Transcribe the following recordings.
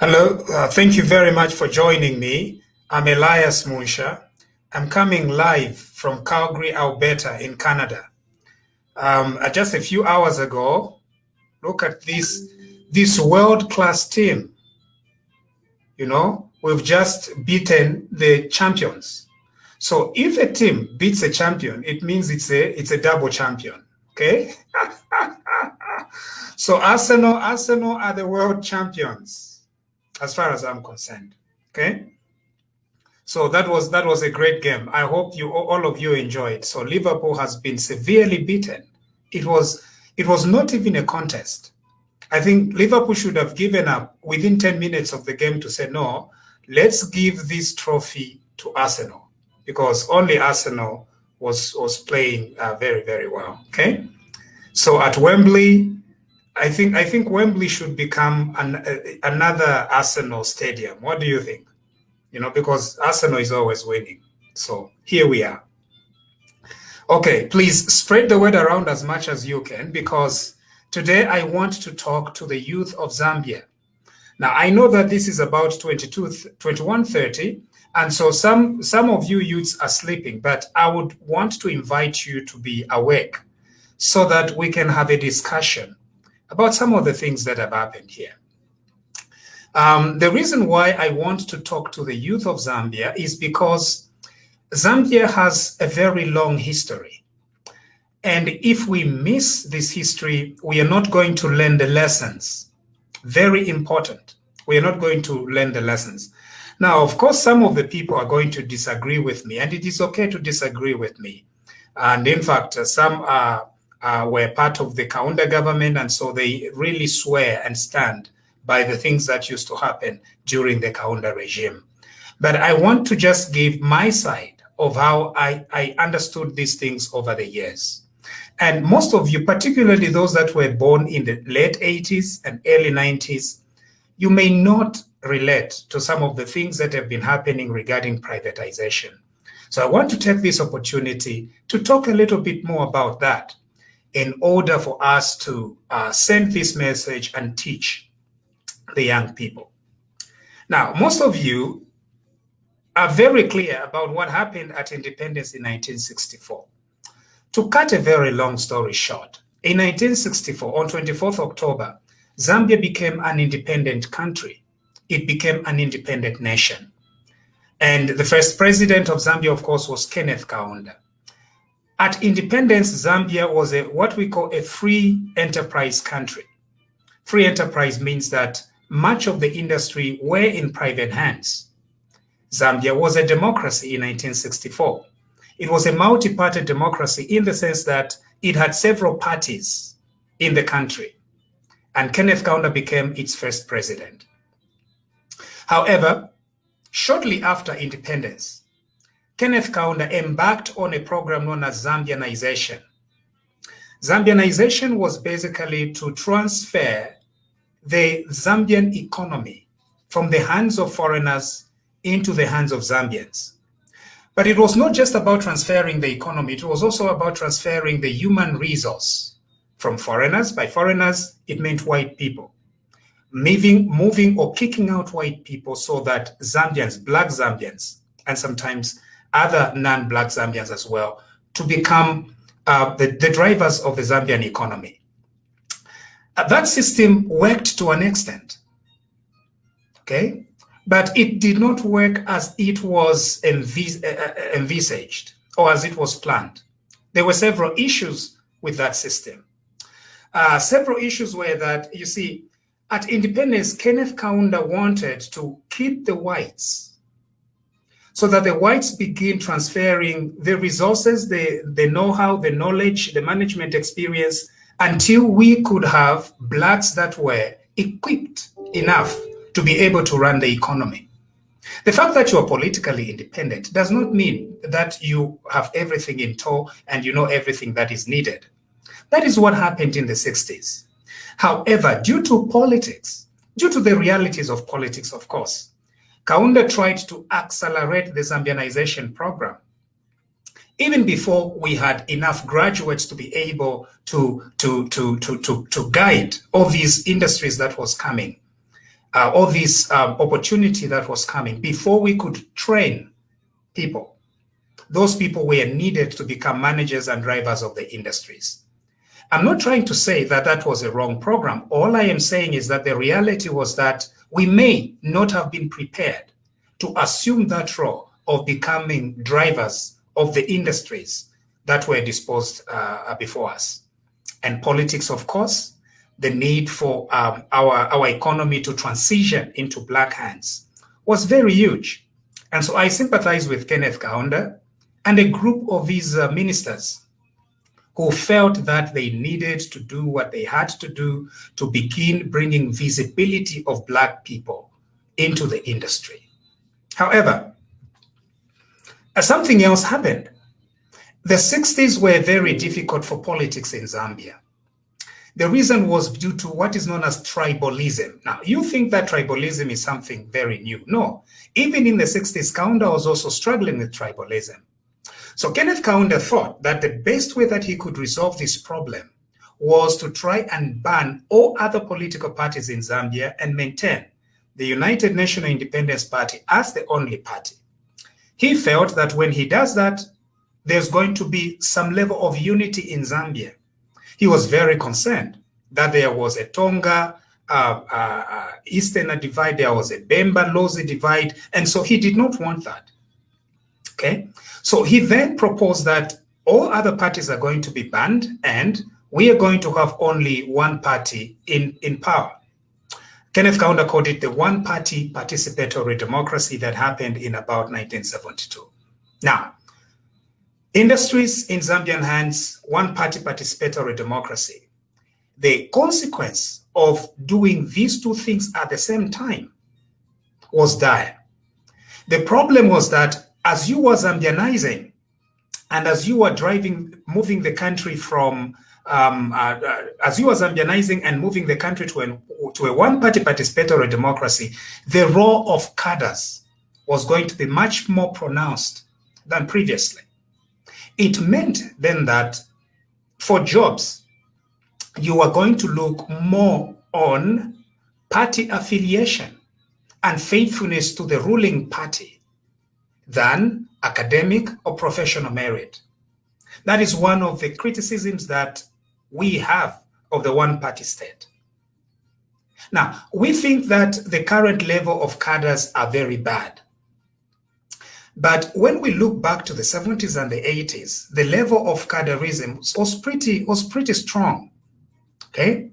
Hello, thank you very much for joining me. I'm Elias Munsha. I'm coming live from Calgary, Alberta, in Canada. Just a few hours ago, look at this world-class team. We've just beaten the champions. So if a team beats a champion, it means it's a double champion. Okay. So Arsenal are the world champions, as far as I'm concerned. Okay. So that was a great game. I hope all of you enjoyed. So Liverpool has been severely beaten. It was not even a contest. I think Liverpool should have given up within 10 minutes of the game to say, no, let's give this trophy to Arsenal, because only Arsenal was playing very, very well. Okay. So at Wembley, I think Wembley should become another Arsenal stadium. What do you think? Because Arsenal is always winning. So here we are. Okay, please spread the word around as much as you can, because today I want to talk to the youth of Zambia. Now, I know that this is about 21:30, and so some of you youths are sleeping, but I would want to invite you to be awake so that we can have a discussion about some of the things that have happened here. The reason why I want to talk to the youth of Zambia is because Zambia has a very long history. And if we miss this history, we are not going to learn the lessons. Very important. We are not going to learn the lessons. Now, of course, some of the people are going to disagree with me, and it is okay to disagree with me. And in fact, some were part of the Kaunda government, and so they really swear and stand by the things that used to happen during the Kaunda regime. But I want to just give my side of how I understood these things over the years. And most of you, particularly those that were born in the late 80s and early 90s, you may not relate to some of the things that have been happening regarding privatization. So I want to take this opportunity to talk a little bit more about that in order for us to send this message and teach the young people. Now, most of you are very clear about what happened at independence in 1964. To cut a very long story short, in 1964, on 24th October, Zambia became an independent country. It became an independent nation. And the first president of Zambia, of course, was Kenneth Kaunda. At independence, Zambia was what we call a free enterprise country. Free enterprise means that much of the industry were in private hands. Zambia was a democracy in 1964. It was a multi-party democracy in the sense that it had several parties in the country, and Kenneth Kaunda became its first president. However, shortly after independence, Kenneth Kaunda embarked on a program known as Zambianization. Zambianization was basically to transfer the Zambian economy from the hands of foreigners into the hands of Zambians. But it was not just about transferring the economy, it was also about transferring the human resource from foreigners. By foreigners, it meant white people. Moving or kicking out white people so that Zambians, black Zambians, and sometimes other non-black Zambians as well, to become the drivers of the Zambian economy. That system worked to an extent, okay? But it did not work as it was envisaged or as it was planned. There were several issues with that system. Several issues were that, you see, at independence, Kenneth Kaunda wanted to keep the whites so that the whites begin transferring the resources, the know-how, the knowledge, the management experience, until we could have blacks that were equipped enough to be able to run the economy. The fact that you are politically independent does not mean that you have everything in tow and you know everything that is needed. That is what happened in the 60s. However, due to politics, due to the realities of politics, of course, Kaunda tried to accelerate the Zambianization program. Even before we had enough graduates to be able to guide all these industries that was coming, all this opportunity that was coming, before we could train people, those people were needed to become managers and drivers of the industries. I'm not trying to say that that was a wrong program. All I am saying is that the reality was that we may not have been prepared to assume that role of becoming drivers of the industries that were disposed before us. And politics, of course, the need for our economy to transition into black hands was very huge. And so I sympathize with Kenneth Kaunda and a group of his ministers who felt that they needed to do what they had to do to begin bringing visibility of black people into the industry. However, something else happened. The 60s were very difficult for politics in Zambia. The reason was due to what is known as tribalism. Now, you think that tribalism is something very new. No, even in the 60s, Kaunda was also struggling with tribalism. So Kenneth Kaunda thought that the best way that he could resolve this problem was to try and ban all other political parties in Zambia and maintain the United National Independence Party as the only party. He felt that when he does that, there's going to be some level of unity in Zambia. He was very concerned that there was a Tonga, Easterner divide, there was a Bemba, Lozi divide, and so he did not want that. Okay, so he then proposed that all other parties are going to be banned and we are going to have only one party in power. Kenneth Kaunda called it the one-party participatory democracy that happened in about 1972. Now, industries in Zambian hands, one-party participatory democracy. The consequence of doing these two things at the same time was dire. The problem was that as you were Zambianizing and as you were moving the country from, as you were Zambianizing and moving the country to a one-party participatory democracy, the role of cadres was going to be much more pronounced than previously. It meant then that for jobs, you are going to look more on party affiliation and faithfulness to the ruling party than academic or professional merit. That is one of the criticisms that we have of the one-party state. Now, we think that the current level of cadres are very bad. But when we look back to the 70s and the 80s, the level of cadreism was pretty strong. Okay?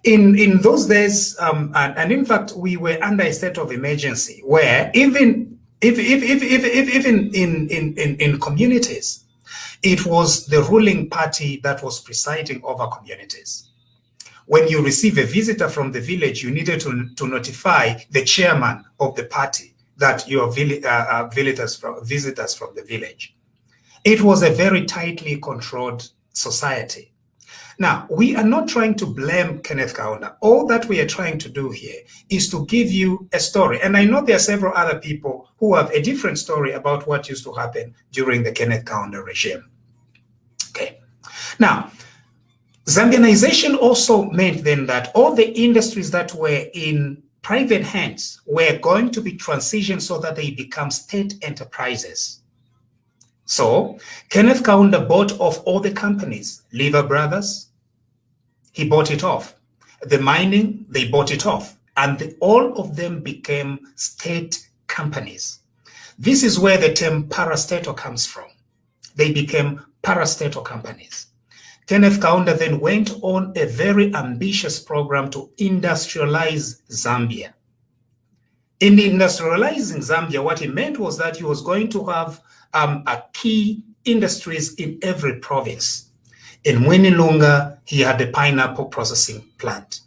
In those days, and in fact, we were under a state of emergency where even in communities, it was the ruling party that was presiding over communities. When you receive a visitor from the village, you needed to notify the chairman of the party that you are visitors from the village. It was a very tightly controlled society. Now, we are not trying to blame Kenneth Kaunda. All that we are trying to do here is to give you a story. And I know there are several other people who have a different story about what used to happen during the Kenneth Kaunda regime. Okay. Now, Zambianization also meant then that all the industries that were in private hands were going to be transitioned so that they become state enterprises. So Kenneth Kaunda bought off all the companies, Lever Brothers, he bought it off. The mining, they bought it off. And all of them became state companies. This is where the term parastatal comes from. They became parastatal companies. Kenneth Kaunda then went on a very ambitious program to industrialize Zambia. In industrializing Zambia, what he meant was that he was going to have a key industries in every province. In Mwinilunga, he had the pineapple processing plant.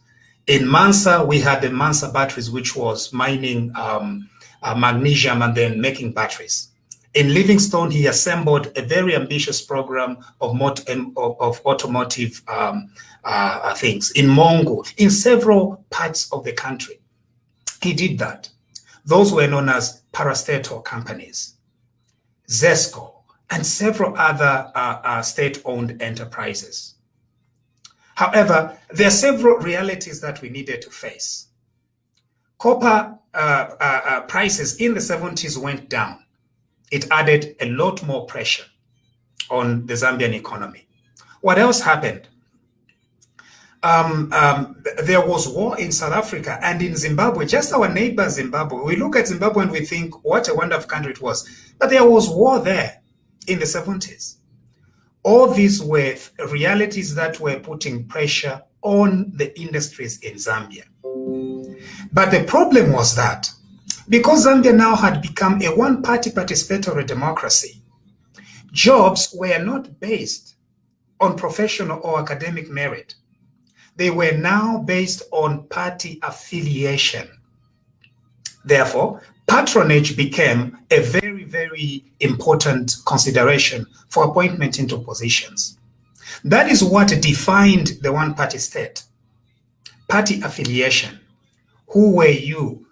In Mansa, we had the Mansa batteries, which was mining magnesium and then making batteries. In Livingstone, he assembled a very ambitious program of automotive things. In Mongo, in several parts of the country, he did that. Those were known as parastatal companies. Zesco, and several other state-owned enterprises. However, there are several realities that we needed to face. copper prices in the 70s went down. It added a lot more pressure on the Zambian economy. What else happened? There was war in South Africa and in Zimbabwe, just our neighbor Zimbabwe. We look at Zimbabwe and we think, what a wonderful country it was. But there was war there in the 70s. All these were realities that were putting pressure on the industries in Zambia. But the problem was that because Zambia now had become a one-party participatory democracy, jobs were not based on professional or academic merit. They were now based on party affiliation. Therefore, patronage became a very, very important consideration for appointment into positions. That is what defined the one-party state. Party affiliation. Who were you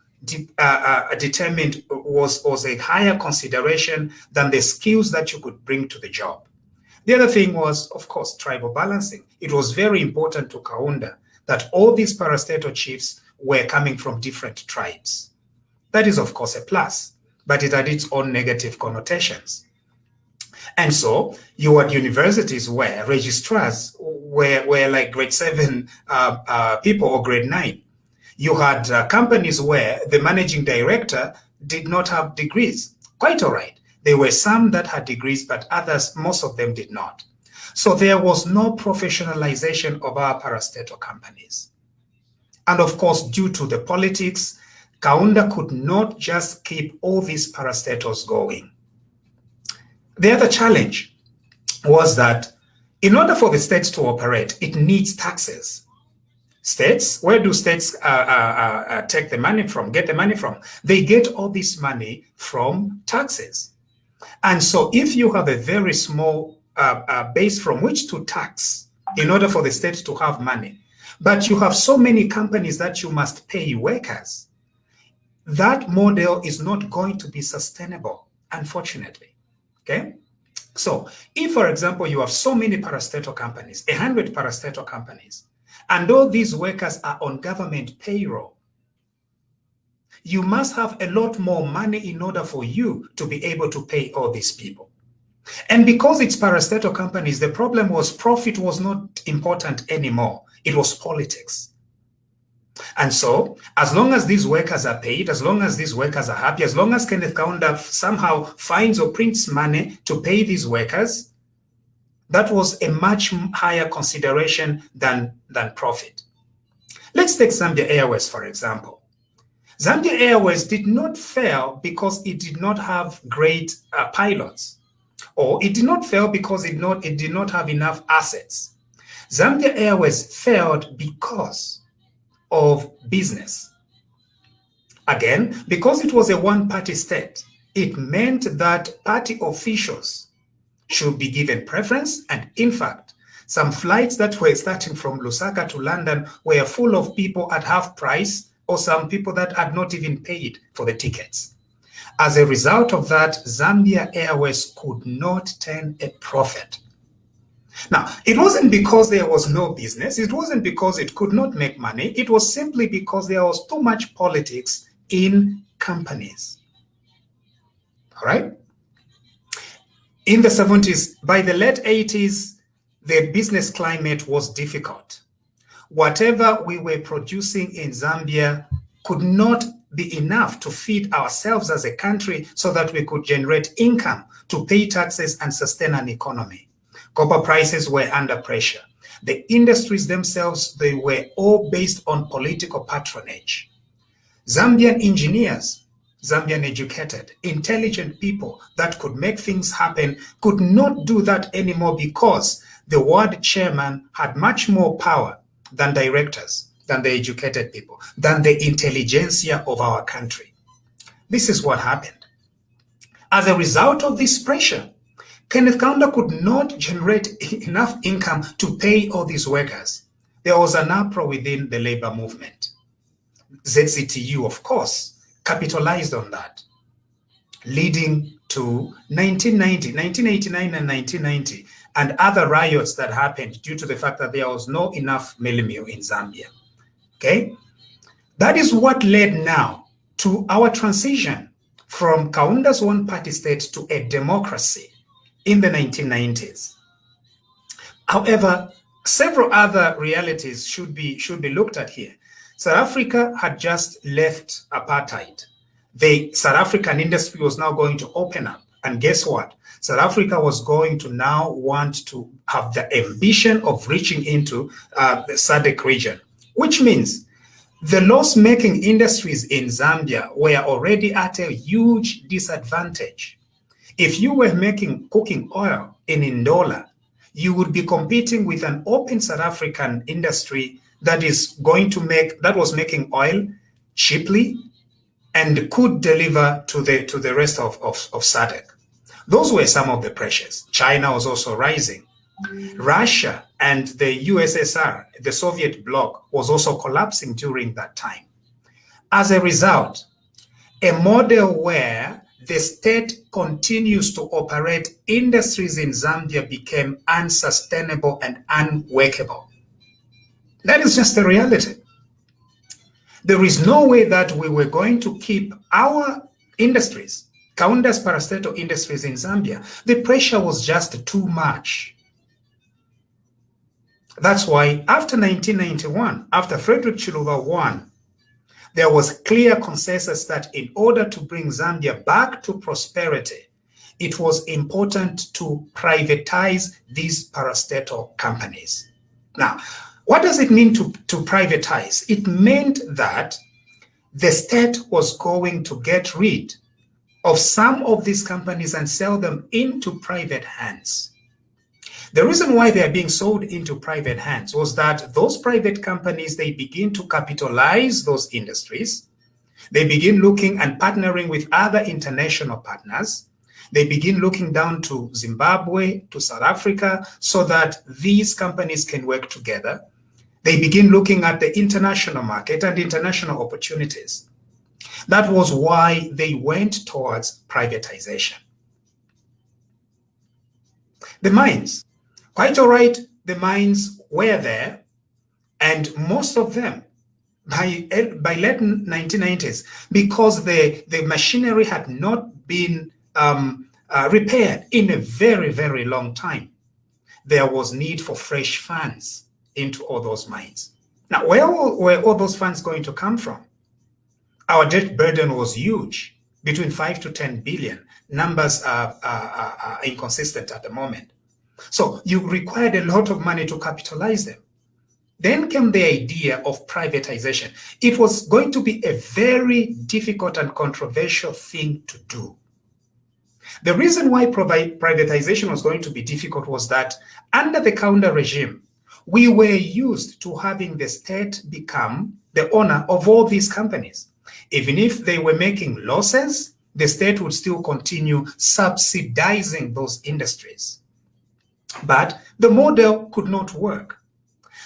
determined was a higher consideration than the skills that you could bring to the job. The other thing was, of course, tribal balancing. It was very important to Kaunda that all these parastatal chiefs were coming from different tribes. That is, of course, a plus, but it had its own negative connotations. And so you had universities where registrars were like grade 7 people or grade 9. You had companies where the managing director did not have degrees. Quite all right. There were some that had degrees, but others, most of them did not. So there was no professionalization of our parastatal companies. And of course, due to the politics, Kaunda could not just keep all these parastatals going. The other challenge was that in order for the states to operate, it needs taxes. States, where do states take the money from, get the money from? They get all this money from taxes. And so if you have a very small base from which to tax in order for the state to have money, but you have so many companies that you must pay workers, that model is not going to be sustainable, unfortunately. Okay? So if, for example, you have so many parastatal companies, 100 parastatal companies, and all these workers are on government payroll, you must have a lot more money in order for you to be able to pay all these people. And because it's parastatal companies, the problem was profit was not important anymore. It was politics. And so, as long as these workers are paid, as long as these workers are happy, as long as Kenneth Kaunda somehow finds or prints money to pay these workers, that was a much higher consideration than profit. Let's take Zambia Airways, for example. Zambia Airways did not fail because it did not have great pilots, or it did not fail because it did not have enough assets. Zambia Airways failed because of business. Again, because it was a one-party state, it meant that party officials should be given preference, and in fact, some flights that were starting from Lusaka to London were full of people at half price, or some people that had not even paid for the tickets. As a result of that, Zambia Airways could not turn a profit. Now, it wasn't because there was no business, it wasn't because it could not make money, it was simply because there was too much politics in companies. All right? In the 70s, by the late 80s, the business climate was difficult. Whatever we were producing in Zambia could not be enough to feed ourselves as a country so that we could generate income to pay taxes and sustain an economy. Copper prices were under pressure. The industries themselves, they were all based on political patronage. Zambian engineers, Zambian educated, intelligent people that could make things happen could not do that anymore because the ward chairman had much more power than directors, than the educated people, than the intelligentsia of our country. This is what happened. As a result of this pressure, Kenneth Kaunda could not generate enough income to pay all these workers. There was an uproar within the labor movement. ZCTU, of course, capitalized on that, leading to 1989 and 1990, and other riots that happened due to the fact that there was not enough mealie meal in Zambia. Okay? That is what led now to our transition from Kaunda's one-party state to a democracy in the 1990s. However, several other realities should be looked at here. South Africa had just left apartheid. The South African industry was now going to open up. And guess what? South Africa was going to now want to have the ambition of reaching into the SADC region, which means the loss-making industries in Zambia were already at a huge disadvantage. If you were making cooking oil in Ndola, you would be competing with an open South African industry that was making oil cheaply and could deliver to the rest of SADC. Those were some of the pressures. China was also rising. Russia and the USSR, the Soviet bloc, was also collapsing during that time. As a result, a model where the state continues to operate industries in Zambia became unsustainable and unworkable. That is just the reality. There is no way that we were going to keep our industries, Kaunda's parastatal industries in Zambia. The pressure was just too much. That's why after 1991, after Frederick Chiluba won, there was clear consensus that in order to bring Zambia back to prosperity, it was important to privatize these parastatal companies. Now, what does it mean to privatize? It meant that the state was going to get rid of some of these companies and sell them into private hands. The reason why they are being sold into private hands was that those private companies, they begin to capitalize those industries. They begin looking and partnering with other international partners. They begin looking down to Zimbabwe, to South Africa, so that these companies can work together. They begin looking at the international market and international opportunities. That was why they went towards privatization. The mines. Quite all right, the mines were there, and most of them, by late 1990s, because the machinery had not been repaired in a very, very long time, there was need for fresh funds into all those mines. Now, where were all those funds going to come from? Our debt burden was huge, between 5 to 10 billion. Numbers are inconsistent at the moment. So you required a lot of money to capitalize them. Then came the idea of privatization. It was going to be a very difficult and controversial thing to do. The reason why privatization was going to be difficult was that under the Kaunda regime, we were used to having the state become the owner of all these companies. Even if they were making losses, the state would still continue subsidizing those industries. But the model could not work.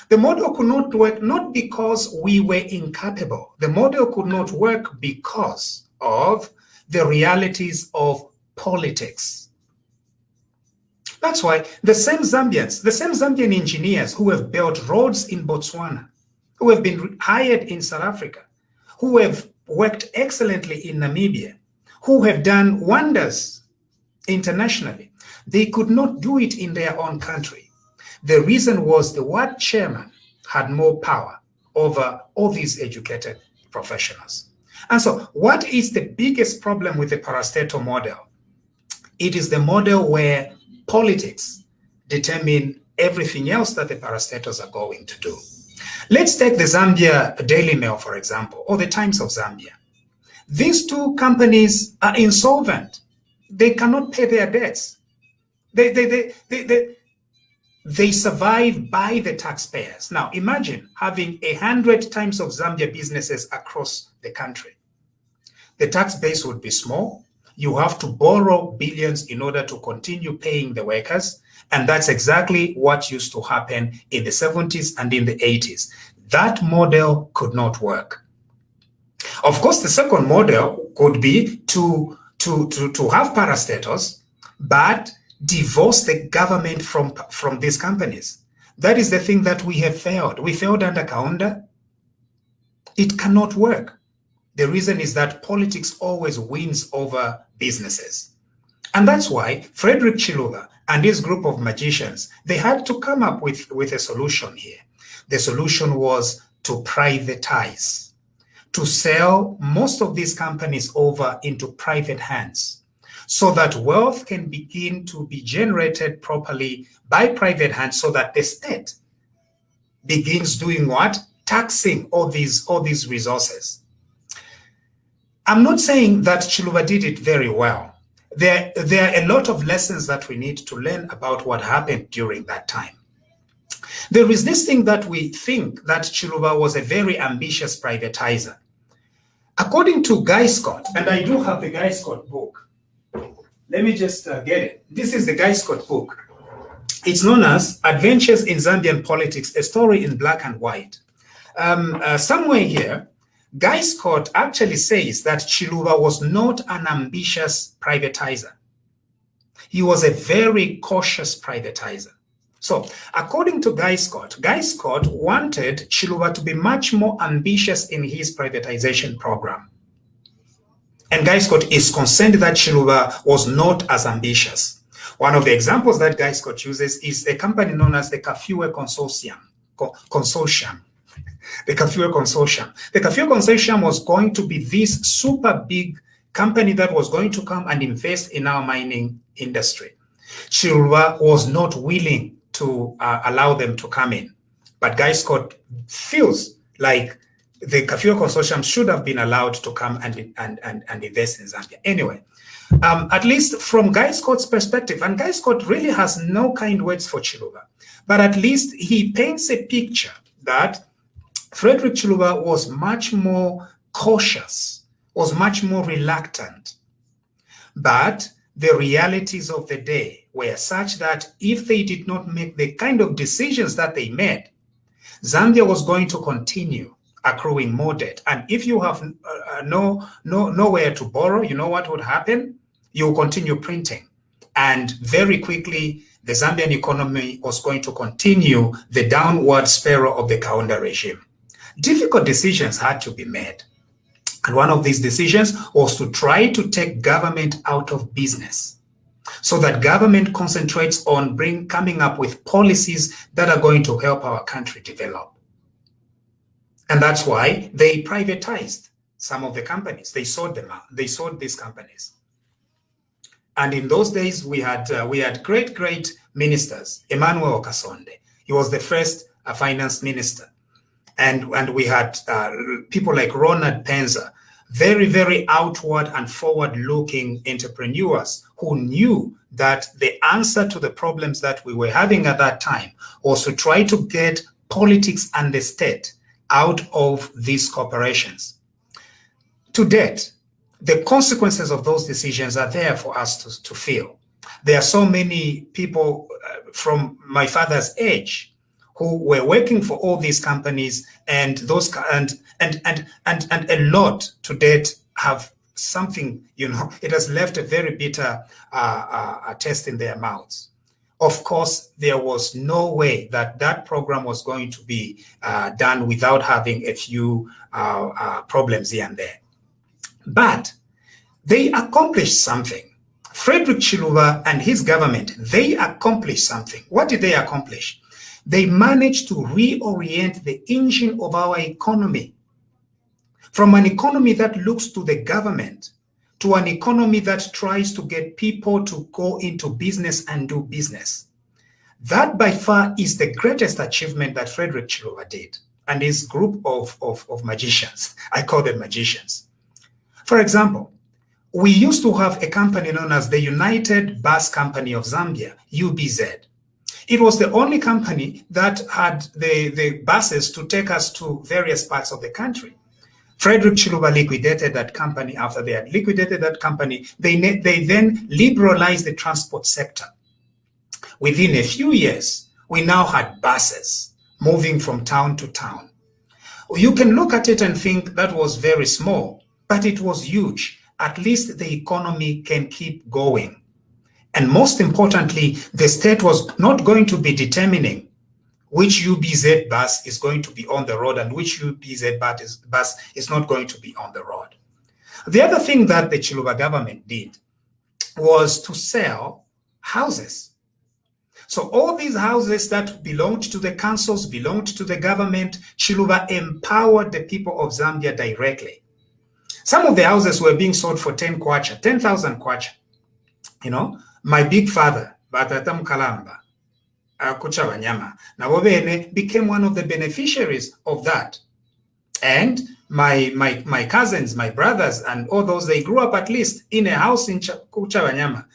The model could not work not because we were incapable. The model could not work because of the realities of politics. That's why the same Zambian engineers who have built roads in Botswana, who have been hired in South Africa, who have worked excellently in Namibia, who have done wonders internationally, they could not do it in their own country. The reason was the ward chairman had more power over all these educated professionals. And so what is the biggest problem with the parastatal model? It is the model where politics determine everything else that the parastatals are going to do. Let's take the Zambia Daily Mail, for example, or the Times of Zambia. These two companies are insolvent. They cannot pay their debts. They survive by the taxpayers. Now, imagine having 100 Times of Zambia businesses across the country. The tax base would be small. You have to borrow billions in order to continue paying the workers. And that's exactly what used to happen in the 70s and in the 80s. That model could not work. Of course, the second model could be to have parastatals, but divorce the government from these companies. That is the thing that we have failed. We failed under Kaunda. It cannot work. The reason is that politics always wins over businesses. And that's why Frederick Chiluba and his group of magicians, they had to come up with a solution here. The solution was to privatize, to sell most of these companies over into private hands, so that wealth can begin to be generated properly by private hands, so that the state begins doing what? Taxing all these resources. I'm not saying that Chiluba did it very well. There are a lot of lessons that we need to learn about what happened during that time. There is this thing that we think that Chiluba was a very ambitious privatizer. According to Guy Scott, and I do have the Guy Scott book. Let me just get it. This is the Guy Scott book. It's known as Adventures in Zambian Politics, a story in black and white. Somewhere here, Guy Scott actually says that Chiluba was not an ambitious privatizer. He was a very cautious privatizer. So, according to Guy Scott wanted Chiluba to be much more ambitious in his privatization program. And Guy Scott is concerned that Chiluba was not as ambitious. One of the examples that Guy Scott uses is a company known as the Kafue Consortium. The Kafue Consortium. The Kafue Consortium was going to be this super big company that was going to come and invest in our mining industry. Chiluba was not willing to allow them to come in. But Guy Scott feels like the Kafue Consortium should have been allowed to come and invest in Zambia. Anyway, at least from Guy Scott's perspective, and Guy Scott really has no kind words for Chiluba, but at least he paints a picture that Frederick Chiluba was much more cautious, was much more reluctant. But the realities of the day were such that if they did not make the kind of decisions that they made, Zambia was going to continue accruing more debt. And if you have nowhere to borrow, you know what would happen? You will continue printing. And very quickly, the Zambian economy was going to continue the downward spiral of the Kaunda regime. Difficult decisions had to be made. And one of these decisions was to try to take government out of business so that government concentrates on coming up with policies that are going to help our country develop. And that's why they privatized some of the companies. They sold them out. They sold these companies. And in those days, we had great ministers. Emmanuel Kasonde, he was the first finance minister. And we had people like Ronald Penza, very outward and forward-looking entrepreneurs who knew that the answer to the problems that we were having at that time was to try to get politics and the state out of these corporations. To date, the consequences of those decisions are there for us to feel. There are so many people from my father's age who were working for all these companies, and a lot to date have something, it has left a very bitter taste in their mouths. Of course, there was no way that program was going to be done without having a few problems here and there. But they accomplished something. Frederick Chiluba and his government, they accomplished something. What did they accomplish? They managed to reorient the engine of our economy from an economy that looks to the government to an economy that tries to get people to go into business and do business. That by far is the greatest achievement that Frederick Chiluba did and his group of magicians. I call them magicians. For example, we used to have a company known as the United Bus Company of Zambia, UBZ. It was the only company that had the buses to take us to various parts of the country. Frederick Chiluba liquidated that company. After they had liquidated that company, they then liberalized the transport sector. Within a few years, we now had buses moving from town to town. You can look at it and think that was very small, but it was huge. At least the economy can keep going. And most importantly, the state was not going to be determining which UBZ bus is going to be on the road and which UBZ bus is not going to be on the road. The other thing that the Chiluba government did was to sell houses. So all these houses that belonged to the councils, belonged to the government, Chiluba empowered the people of Zambia directly. Some of the houses were being sold for 10,000 kwacha. You know, my big father, Batatam Kalamba, Kuchabanyama, Nabobene became one of the beneficiaries of that. And my cousins, my brothers, and all those, they grew up at least in a house in Kuchabanyama,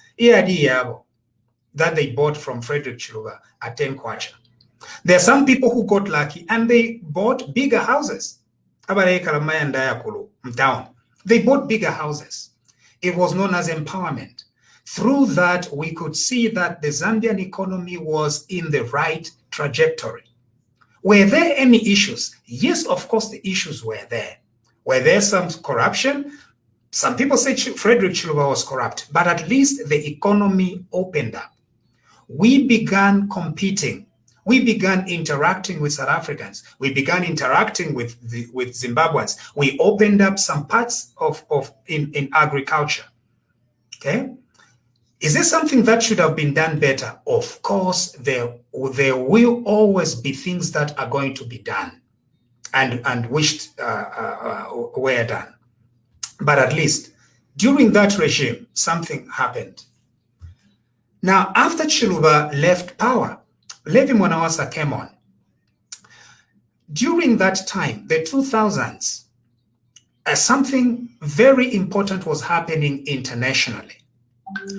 that they bought from Frederick Chiluba at 10 kwacha. There are some people who got lucky and they bought bigger houses. They bought bigger houses. It was known as empowerment. Through that, we could see that the Zambian economy was in the right trajectory. Were there any issues? Yes, of course, the issues were there. Were there some corruption? Some people say Frederick Chiluba was corrupt, but at least the economy opened up. We began competing. We began interacting with South Africans. We began interacting with Zimbabweans. We opened up some parts in agriculture. Okay? Is this something that should have been done better? Of course, there will always be things that are going to be done and wished were done. But at least during that regime, something happened. Now, after Chiluba left power, Levi Mwanawasa came on. During that time, the 2000s, something very important was happening internationally.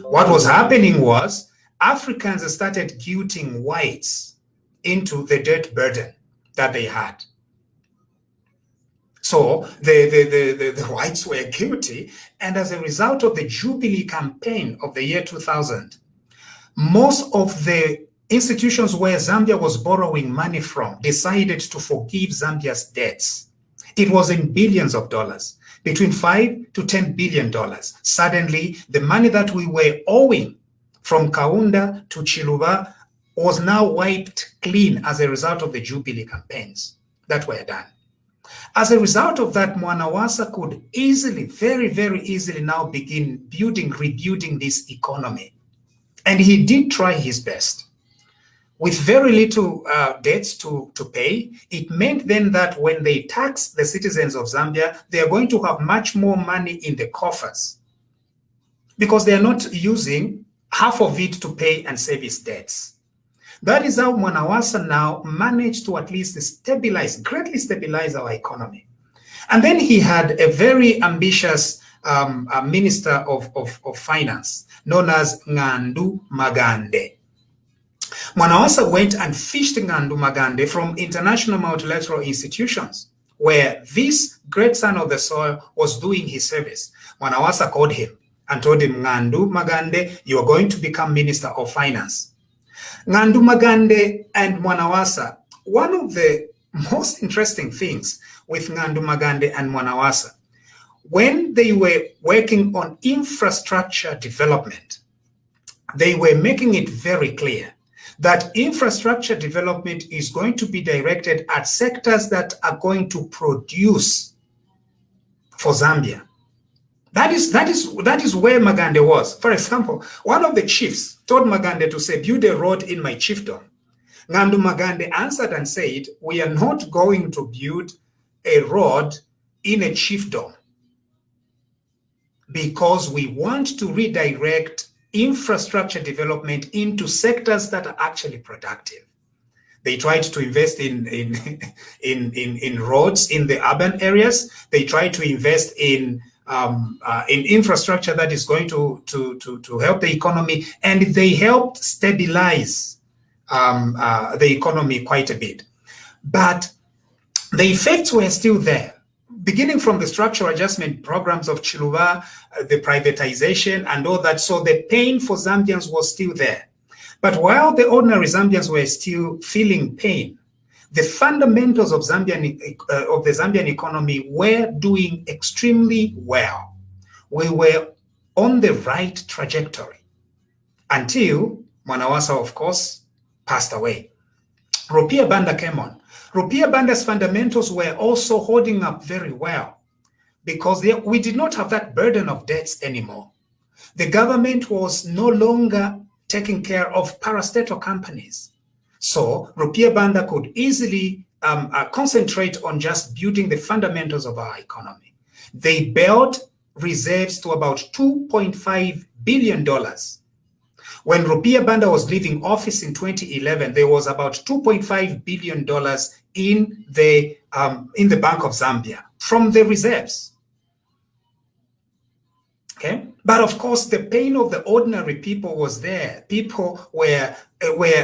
What was happening was Africans started guilting whites into the debt burden that they had. So the whites were guilty, and as a result of the Jubilee campaign of the year 2000, most of the institutions where Zambia was borrowing money from decided to forgive Zambia's debts. It was in billions of dollars, between $5 to $10 billion. Suddenly, the money that we were owing from Kaunda to Chiluba was now wiped clean as a result of the Jubilee campaigns that were done. As a result of that, Mwanawasa could easily, very, very easily now begin rebuilding this economy. And he did try his best. With very little debts to pay, it meant then that when they tax the citizens of Zambia, they are going to have much more money in the coffers because they are not using half of it to pay and service debts. That is how Mwanawasa now managed to at least greatly stabilize our economy. And then he had a very ambitious minister of finance known as Ngandu Magande. Mwanawasa went and fished Ngandu Magande from international multilateral institutions where this great son of the soil was doing his service. Mwanawasa called him and told him, Ngandu Magande, you are going to become Minister of Finance. Ngandu Magande and Mwanawasa, one of the most interesting things with Ngandu Magande and Mwanawasa, when they were working on infrastructure development, they were making it very clear that infrastructure development is going to be directed at sectors that are going to produce for Zambia. That is where Magande was. For example, one of the chiefs told Magande to say, build a road in my chiefdom. Ngandu Magande answered and said, we are not going to build a road in a chiefdom because we want to redirect infrastructure development into sectors that are actually productive. They tried to invest in roads in the urban areas. They tried to invest in infrastructure that is going to help the economy, and they helped stabilize the economy quite a bit. But the effects were still there, beginning from the structural adjustment programs of Chiluba, the privatization and all that. So the pain for Zambians was still there. But while the ordinary Zambians were still feeling pain, the fundamentals of the Zambian economy were doing extremely well. We were on the right trajectory until Mwanawasa, of course, passed away. Rupiah Banda came on. Rupiah Banda's fundamentals were also holding up very well because we did not have that burden of debts anymore. The government was no longer taking care of parastatal companies. So Rupiah Banda could easily concentrate on just building the fundamentals of our economy. They built reserves to about $2.5 billion. When Rupiah Banda was leaving office in 2011, there was about $2.5 billion in the Bank of Zambia from the reserves. Okay? But of course, the pain of the ordinary people was there. People were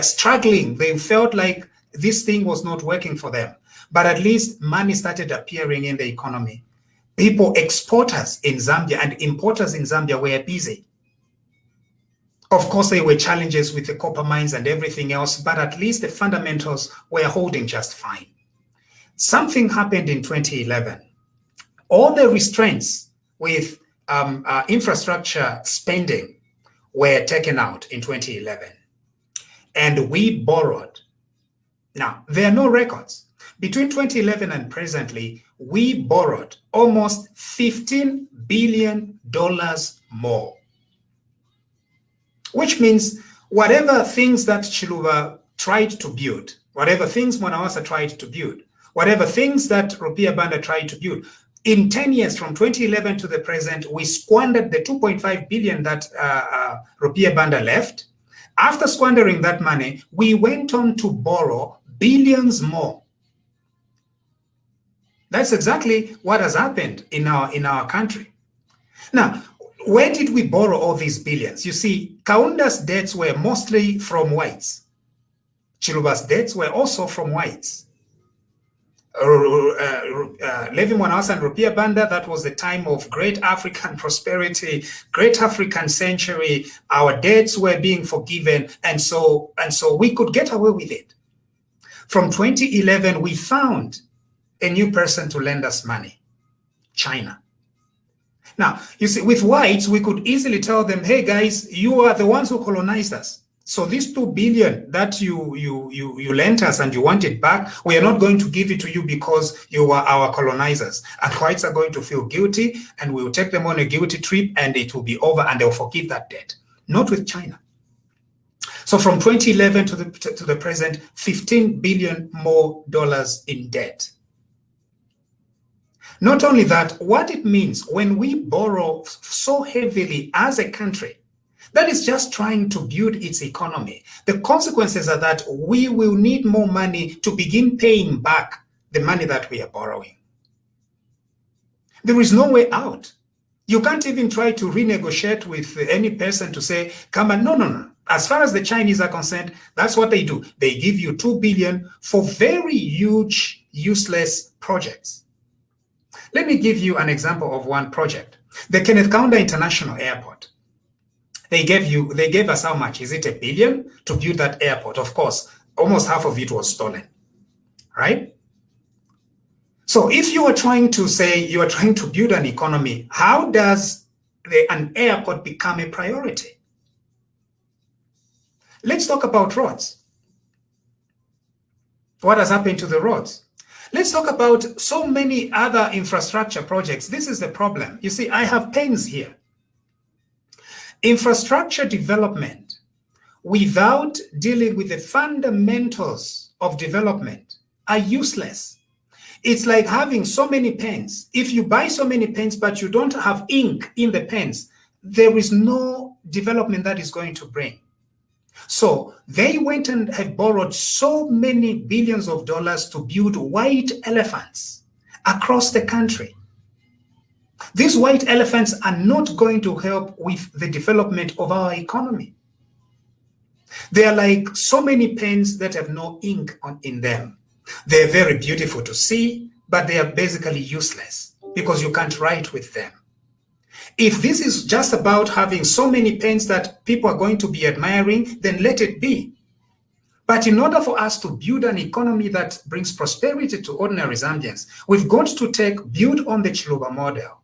struggling. They felt like this thing was not working for them. But at least money started appearing in the economy. People, exporters in Zambia and importers in Zambia were busy. Of course, there were challenges with the copper mines and everything else, but at least the fundamentals were holding just fine. Something happened in 2011. All the restraints with infrastructure spending were taken out in 2011. And we borrowed. Now, there are no records. Between 2011 and presently, we borrowed almost $15 billion more. Which means whatever things that Chiluba tried to build, whatever things Mwanawasa tried to build, whatever things that Rupiah Banda tried to build, in 10 years from 2011 to the present, we squandered the 2.5 billion that Rupiah Banda left. After squandering that money, we went on to borrow billions more. That's exactly what has happened in our country. Now, where did we borrow all these billions? You see, Kaunda's debts were mostly from whites. Chiluba's debts were also from whites. Levi Mwanawasa and Rupiah Banda, that was the time of great African prosperity, great African century. Our debts were being forgiven, and so we could get away with it. From 2011, we found a new person to lend us money, China. Now, you see, with whites, we could easily tell them, hey guys, you are the ones who colonized us. So this 2 billion that you lent us and you want it back, we are not going to give it to you because you are our colonizers. And whites are going to feel guilty, and we will take them on a guilty trip, and it will be over, and they'll forgive that debt. Not with China. So from 2011 to the present, $15 billion more in debt. Not only that, what it means when we borrow so heavily as a country, that is just trying to build its economy. The consequences are that we will need more money to begin paying back the money that we are borrowing. There is no way out. You can't even try to renegotiate with any person to say, come on, no. As far as the Chinese are concerned, that's what they do. They give you 2 billion for very huge, useless projects. Let me give you an example of one project. The Kenneth Kaunda International Airport. They gave us how much? Is it $1 billion to build that airport? Of course, almost half of it was stolen, right? So if you are trying to say you are trying to build an economy, how does an airport become a priority? Let's talk about roads. What has happened to the roads? Let's talk about so many other infrastructure projects. This is the problem. You see, I have pens here. Infrastructure development without dealing with the fundamentals of development are useless. It's like having so many pens. If you buy so many pens, but you don't have ink in the pens, there is no development that is going to bring. So they went and have borrowed so many billions of dollars to build white elephants across the country. These white elephants are not going to help with the development of our economy. They are like so many pens that have no ink in them. They're very beautiful to see, but they are basically useless because you can't write with them. If this is just about having so many pens that people are going to be admiring, then let it be. But in order for us to build an economy that brings prosperity to ordinary Zambians, we've got to build on the Chiluba model,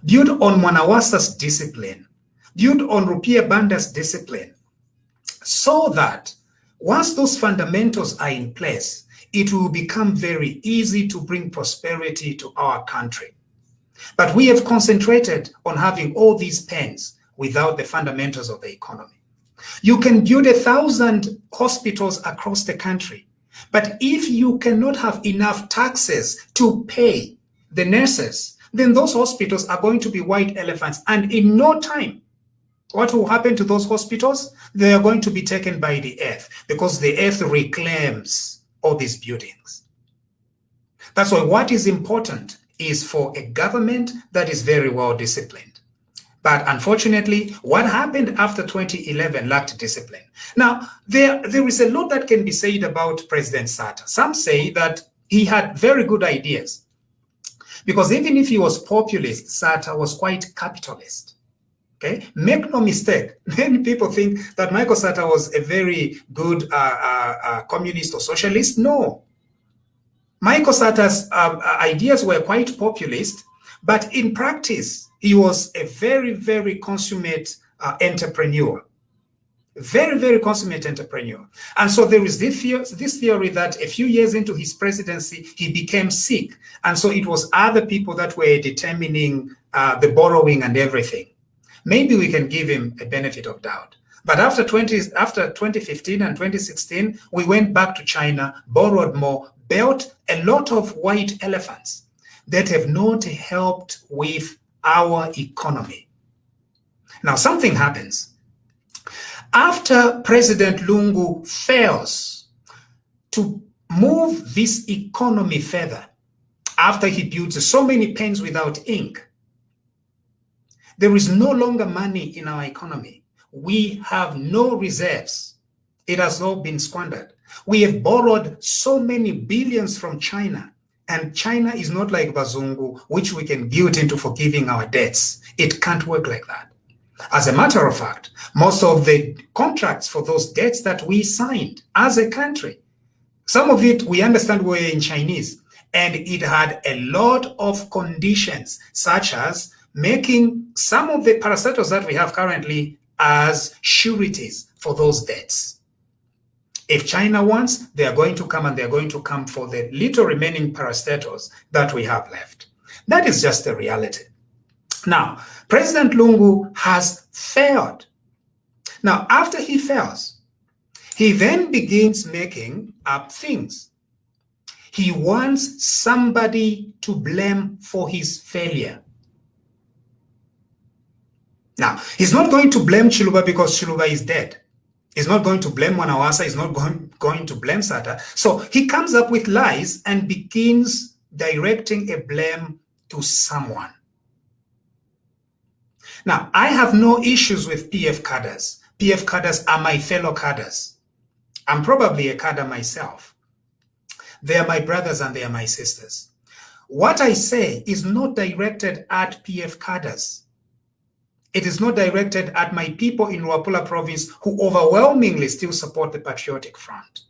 build on Mwanawasa's discipline, build on Rupiah Banda's discipline, so that Once those fundamentals are in place, it will become very easy to bring prosperity to our country. But we have concentrated on having all these pens without the fundamentals of the economy. You can build 1,000 hospitals across the country, but if you cannot have enough taxes to pay the nurses, then those hospitals are going to be white elephants. And in no time, what will happen to those hospitals? They are going to be taken by the earth, because the earth reclaims all these buildings. That's why what is important is for a government that is very well disciplined. But unfortunately, what happened after 2011 lacked discipline. Now, there is a lot that can be said about President Sata. Some say that he had very good ideas, because even if he was populist, Sata was quite capitalist. Okay, make no mistake. Many people think that Michael Sata was a very good communist or socialist. No. Michael Sata's ideas were quite populist, but in practice, he was a very, very consummate entrepreneur. Very, very consummate entrepreneur. And so there is this theory that a few years into his presidency, he became sick. And so it was other people that were determining the borrowing and everything. Maybe we can give him a benefit of doubt. But after 2015 and 2016, we went back to China, borrowed more, built a lot of white elephants that have not helped with our economy. Now, something happens. After President Lungu fails to move this economy further, after he builds so many pens without ink, there is no longer money in our economy. We have no reserves. It has all been squandered. We have borrowed so many billions from China, and China is not like Bazungu, which we can guilt into forgiving our debts. It can't work like that. As a matter of fact, most of the contracts for those debts that we signed as a country, some of it we understand were in Chinese, and it had a lot of conditions, such as making some of the parastatals that we have currently as sureties for those debts. If China wants, they are going to come, and they are going to come for the little remaining parastatals that we have left. That is just the reality. Now, President Lungu has failed. Now, after he fails, he then begins making up things. He wants somebody to blame for his failure. Now, he's not going to blame Chiluba because Chiluba is dead. He's not going to blame Mwanawasa. He's not going to blame Sata. So he comes up with lies and begins directing a blame to someone. Now, I have no issues with PF cadres. PF cadres are my fellow cadres. I'm probably a cadre myself. They are my brothers and they are my sisters. What I say is not directed at PF cadres. It is not directed at my people in Luapula province who overwhelmingly still support the Patriotic Front.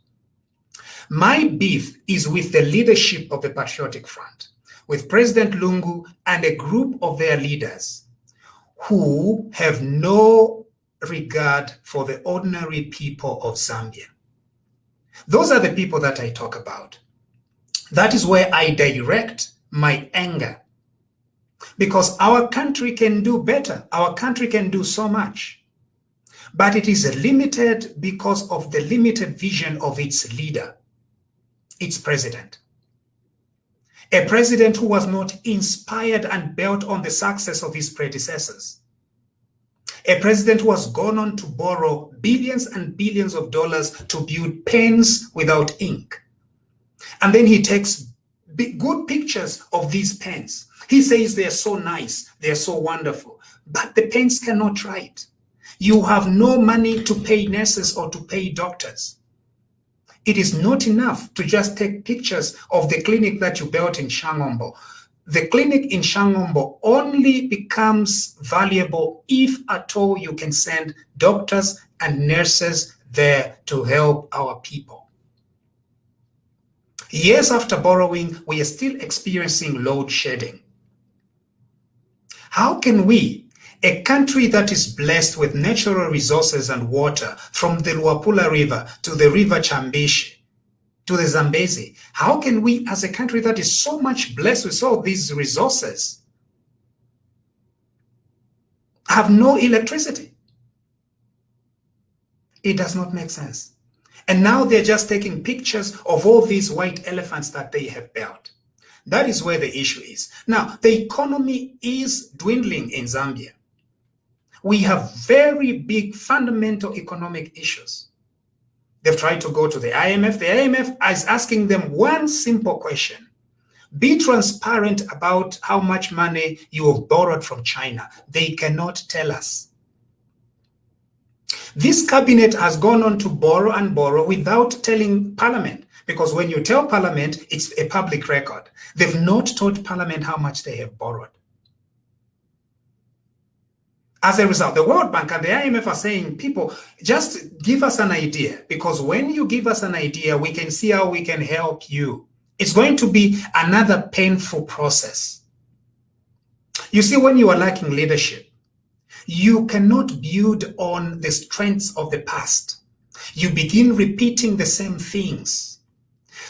My beef is with the leadership of the Patriotic Front, with President Lungu and a group of their leaders who have no regard for the ordinary people of Zambia. Those are the people that I talk about. That is where I direct my anger. Because our country can do better. Our country can do so much. But it is limited because of the limited vision of its leader, its president. A president who was not inspired and built on the success of his predecessors. A president who has gone on to borrow billions and billions of dollars to build pens without ink. And then he takes good pictures of these pens. He says they are so nice, they are so wonderful, but the pens cannot write. You have no money to pay nurses or to pay doctors. It is not enough to just take pictures of the clinic that you built in Shangombo. The clinic in Shangombo only becomes valuable if at all you can send doctors and nurses there to help our people. Years after borrowing, we are still experiencing load shedding. How can we A country that is blessed with natural resources and water, from the Luapula River to the River Chambishi to the Zambezi. How can we, as a country that is so much blessed with all these resources, have no electricity? It does not make sense. And now they're just taking pictures of all these white elephants that they have built. That is where the issue is. Now, the economy is dwindling in Zambia. We have very big fundamental economic issues. They've tried to go to the IMF. The IMF is asking them one simple question. Be transparent about how much money you have borrowed from China. They cannot tell us. This cabinet has gone on to borrow and borrow without telling Parliament, because when you tell Parliament, it's a public record. They've not told Parliament how much they have borrowed. As a result, the World Bank and the IMF are saying, people, just give us an idea, because when you give us an idea, we can see how we can help you. It's going to be another painful process. You see, when you are lacking leadership, you cannot build on the strengths of the past. You begin repeating the same things.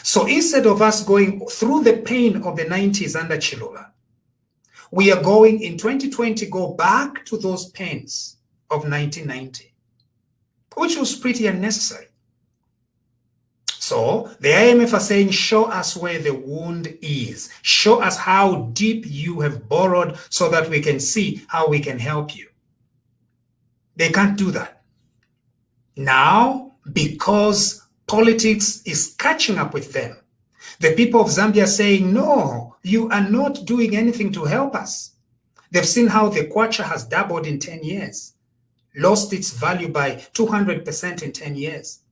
So instead of us going through the pain of the 90s under Chiluba, we are going in 2020, go back to those pains of 1990, which was pretty unnecessary. So the IMF are saying, show us where the wound is. Show us how deep you have borrowed so that we can see how we can help you. They can't do that. Now, because politics is catching up with them, the people of Zambia are saying, no, you are not doing anything to help us. They've seen how the kwacha has doubled in 10 years, lost its value by 200% in 10 years.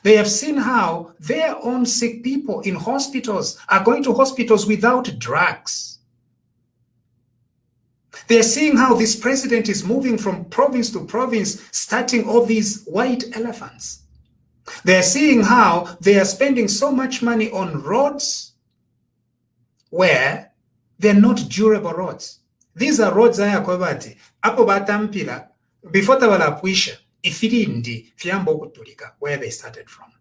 They have seen how their own sick people in hospitals are going to hospitals without drugs. They're seeing how this president is moving from province to province, starting all these white elephants. They're seeing how they are spending so much money on roads where they're not durable roads. These are roads ayakwebati apo batampira before tabalapuisha ifirindi fiambo kutulika, where they started from.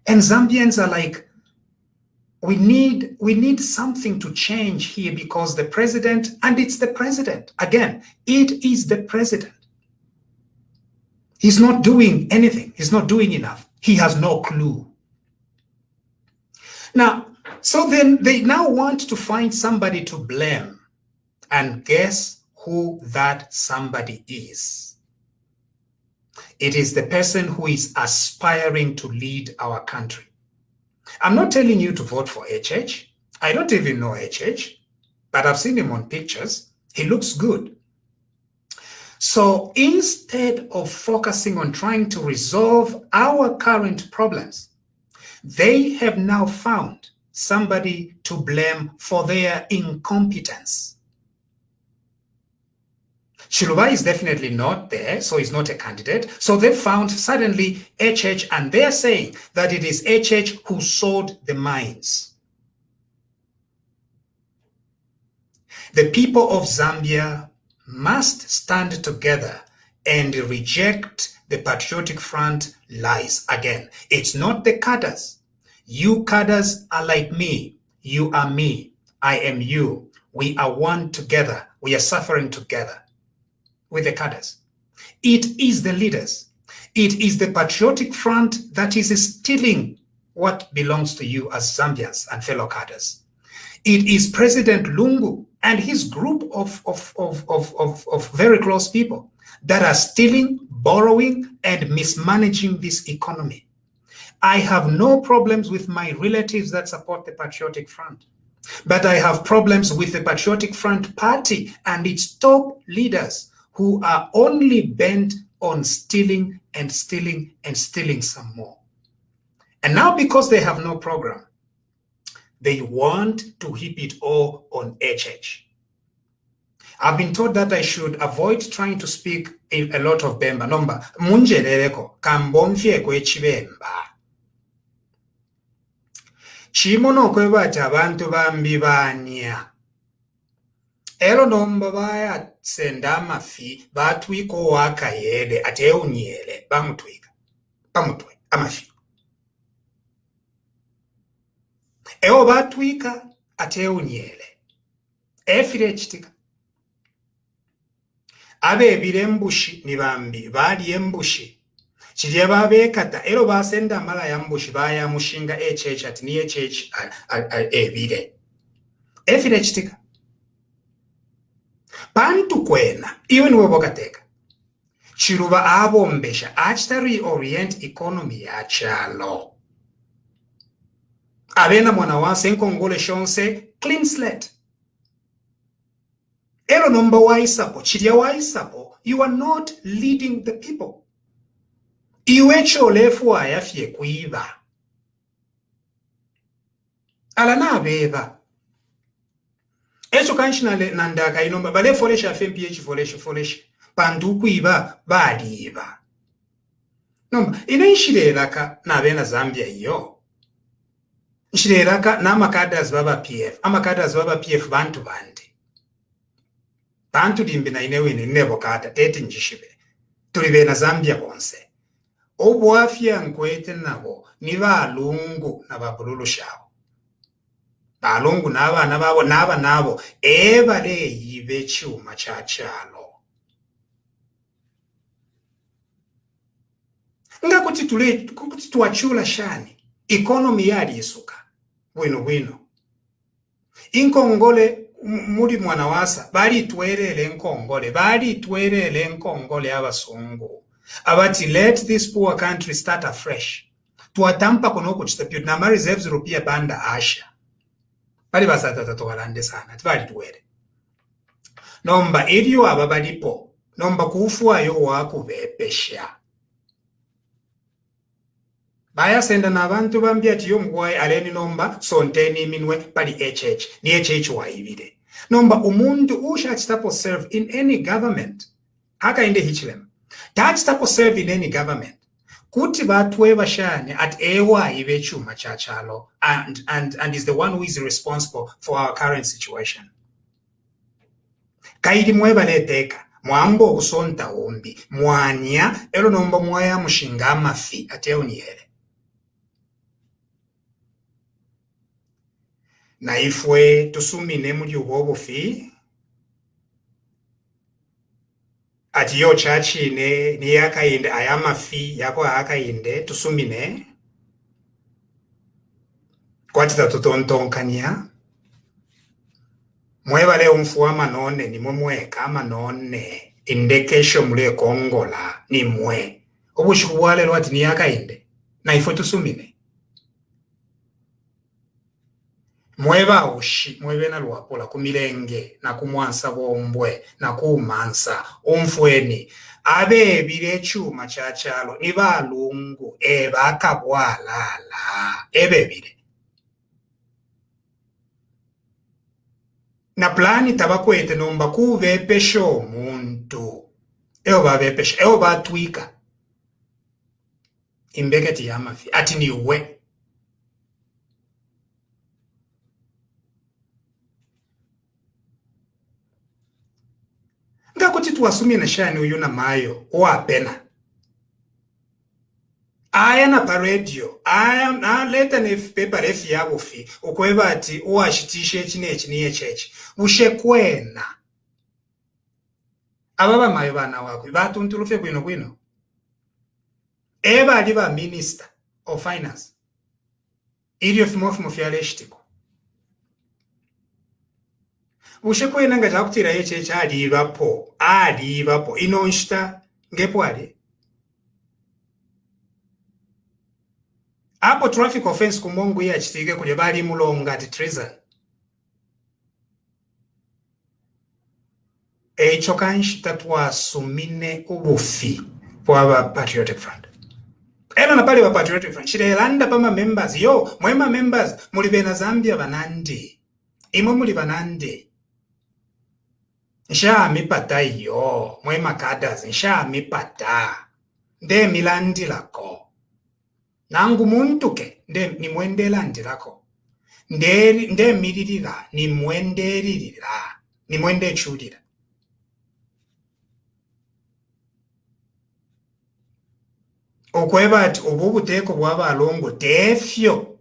And Zambians are like, we need something to change here, because the president, and it's the president, again, it is the president. He's not doing anything. He's not doing enough. He has no clue. Now, so then they now want to find somebody to blame. And guess who that somebody is? It is the person who is aspiring to lead our country. I'm not telling you to vote for HH. I don't even know HH, but I've seen him on pictures. He looks good. So instead of focusing on trying to resolve our current problems, they have now found somebody to blame for their incompetence. Chiluba is definitely not there, so he's not a candidate. So they found suddenly HH, and they're saying that it is HH who sold the mines. The people of Zambia must stand together and reject the Patriotic Front lies. Again, it's not the cadres. You cadres are like me. You are me. I am you. We are one together. We are suffering together with the cadres. It is the leaders. It is the Patriotic Front that is stealing what belongs to you as Zambians and fellow cadres. It is President Lungu and his group of very close people that are stealing, borrowing, and mismanaging this economy. I have no problems with my relatives that support the Patriotic Front, but I have problems with the Patriotic Front Party and its top leaders who are only bent on stealing and stealing and stealing some more. And now, because they have no program, they want to heap it all on HH. I've been told that I should avoid trying to speak a lot of Bemba. Nomba, munjerereko, kambomfye kwe chibemba. Chimono kwebata abantu bambi banya. elo nomba baya senda amafi batwika owakayele ate eunyele bamutwika bamutwe amafi eo batwika ate eunyele efire ekitika abebire embushi ni bambi bali embushi kirye babekata ero basenda amala ya mbushi bayamushinga echechi ati niye echechi ebire efire ekitika bantu kwena iyo niwe bokateka chiruba abombesha achitari orient economy ya chalo abena mwana wanse nkongole shonse clean slate elo nomba waisapo chirya waisapo you are not leading the people iwe cholefu ayafye kuiba ala nabeba echo kanchinale nandaka inomba bale folesha FMPH folesha pandu kuiba baliba nomba ine nshirelaka nabena Zambia iyo nshirelaka namakadas baba PF amakadas baba PF bantu dimbi na inewini nebokata tete njishibe tulibena Zambia bonse obwafya nkwete nabo ni balungu na babululu shawo balungu n'abana babo n'aba nabo ebaleyi b'ekyuma kyachalo nga kuti twachula shani economy yali isuka bwino inkongole muri mwana wasa bali twerele enkongole abasungu abati let this poor country start afresh tuatampa kono kuchitapyo na reserves rupia banda asha bali basatata tokalande sana tibali tuwere nomba ilio aba balipo nomba kufuayo wakubepesha baya senda nabantu bambi ati yo mgwaye aleni nomba sonteni minwe pali HH ni HH waibide nomba umuntu ushachitapo serve in any government haka inde hichilema tachitapo serve in any government kuti batwe bashane at ewa ibechuma chachalo and is the one who is responsible for our current situation kaidi mweba leteka mwambo usonta ombi mwanya elo nomba mwaya mushinga amafi ateo niele na ifwe tusumine muli ubobufi ati yo chachi ni yakainde ayamafi yako akainde tusumine kwatita tutontonkania mwebale umfuama none ni mweka manone indekesho mule kongola ni mwe obushukuwale lwati ni yakainde na ifwe tusumine mweba oshi mwebena lwapola kumilenge na kumwansa bombwe na kumansa umfweni abebire ekyuma kyachalo ni balungu bakabwalala ebebire na plani tabakwete nomba kubepesha omuntu eo batwika imbeketi yamafi ati niwe kuti tuwasumi na shani uyuna mayo wapena aya na pa radio aya na leta ne paper efi yabo fi ukweba ati uashitishe echi ni echechi ushekwena ababa mayo bana wako batuntulufe kwino eba aliba minister of finance ilio fimofu mfialeshtiko ushekwena nga jakutira echechi alibapo inonshita ngepo ali apo traffic offense kumongu ya chitike kule bali mulonga ati treason echo kanshita twasumine ubufi kwa Patriotic Front ena na pale wa Patriotic Front shirelanda pama members yo mwema members mulibena Zambia banandi imwe muli banandi nsha mipata iyo mwema kadas nsha mipata nde milandi lako nangu muntuke nde ni mwendela ndirako nde milirira ni mwenderirira nimwende echulira. Okweba ati obu obuteeko bw'abalongo tefyo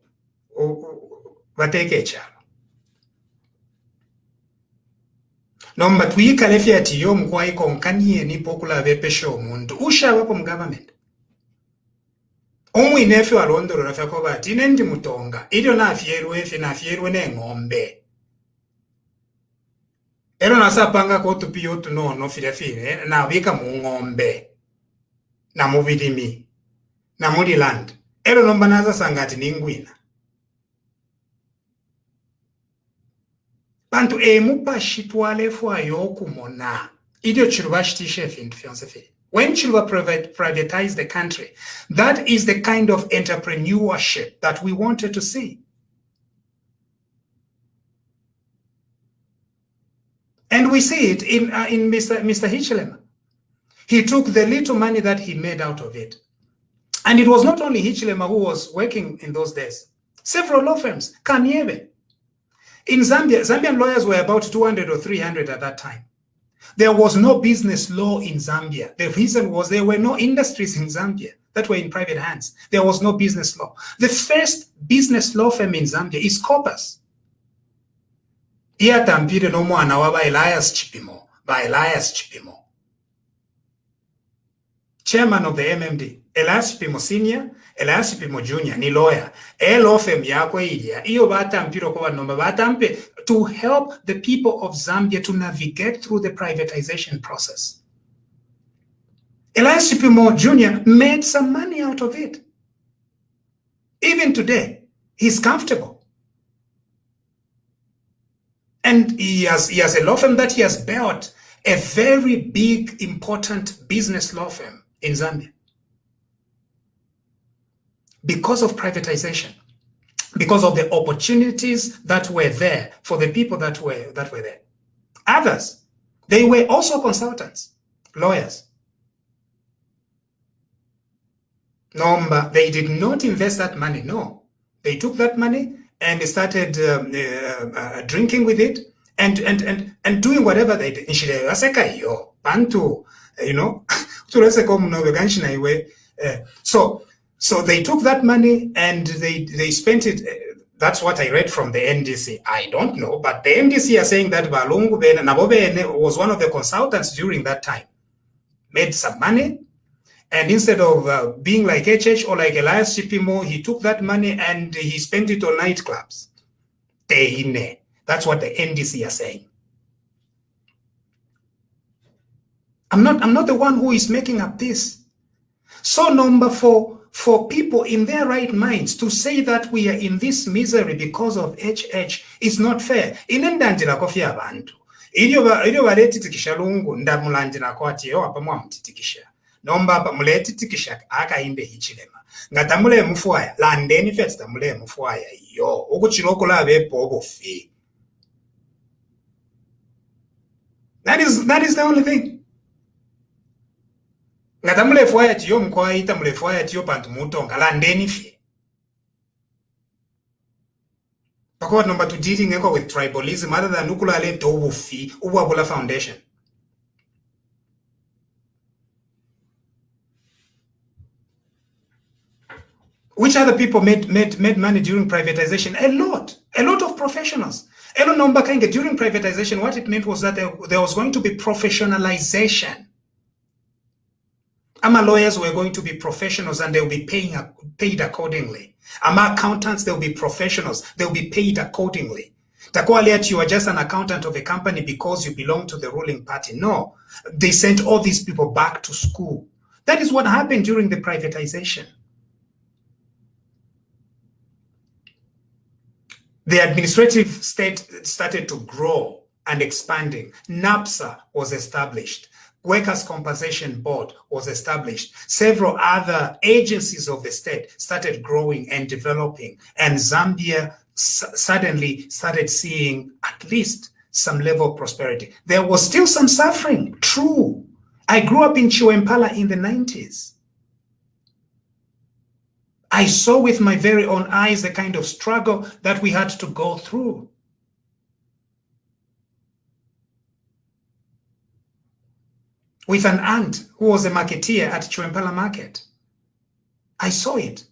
bateeka ekyalo. Nomba tuyikale fye ati yo omukwai konkaniye nipo okulaba epesha omuntu ushabapo mu government. Omwine efyo alondolora fye akoba ati ine ndi mutonga ilyo nafyerwe n'eng'ombe. Ero nasapanga ko tupiyo tunono fire nabika mu ng'ombe na mu birimi na muri land. Ero nomba naza sangati ningwina. Bantu mupashitwale fwayo okumona ilyo chirubashitisha efintu fyonse fye. When Chiluba privatize the country, that is the kind of entrepreneurship that we wanted to see. And we see it in Mr. Hichilema. He took the little money that he made out of it. And it was not only Hichilema who was working in those days. Several law firms, Kanyebe. In Zambia, Zambian lawyers were about 200 or 300 at that time. There was no business law in Zambia. The reason was there were no industries in Zambia that were in private hands. There was no business law. The first business law firm in Zambia is Corpus. Iyatampire n'omwana wa Elias Chipimo. Chairman of the MMD. Elias Chipimo Senior, Elias Chipimo Junior, ni lawyer. Law firm yakwe ilia. Iyo batampire kwa nomba batampe to help the people of Zambia to navigate through the privatization process. Elias Chipimo Jr. made some money out of it. Even today, he's comfortable. And he has a law firm that he has built, a very big, important business law firm in Zambia. Because of privatization, because of the opportunities that were there for the people that were there. Others, they were also consultants, lawyers. No, they did not invest that money, no. They took that money and they started drinking with it and doing whatever they did. So they took that money and they spent it. That's what I read from the NDC. I don't know, but the NDC are saying that Balungu Nabobene was one of the consultants during that time. Made some money, and instead of being like HH or like Elias Chipimo, he took that money and he spent it on nightclubs. That's what the NDC are saying. I'm not the one who is making up this. So number for people in their right minds to say that we are in this misery because of HH is not fair. Inendanjira kofi abantu. Ilyo baletitikisha lungu ndamulanjira ko ati yo apamwa mtitikisha. Nomba muletitikisha akaimbe Hichilema. Ngatamule mufwaya landeni fetsi tamule mufwaya yo. Ukuchiloko labe bobo fi. That is the only thing. Ngatamule fwaya tiyo mkwai tamule fwaya tiyo pantu mutonga landeni fi. Pakwa number 2 dealing with tribalism other than nukula le dobu fi uwabula foundation. Which other people made money during privatization? A lot of professionals. During privatization, what it meant was that there was going to be professionalization. Ama lawyers were going to be professionals and they'll be paid accordingly. Ama accountants, they'll be professionals. They'll be paid accordingly. Takwaliat, you are just an accountant of a company because you belong to the ruling party. No, they sent all these people back to school. That is what happened during the privatization. The administrative state started to grow and expanding. NAPSA was established. Workers' Compensation Board was established. Several other agencies of the state started growing and developing. And Zambia suddenly started seeing at least some level of prosperity. There was still some suffering, true. I grew up in Chiwempala in the 90s. I saw with my very own eyes the kind of struggle that we had to go through. with an aunt who was a marketeer at Chwempala Market. I saw it.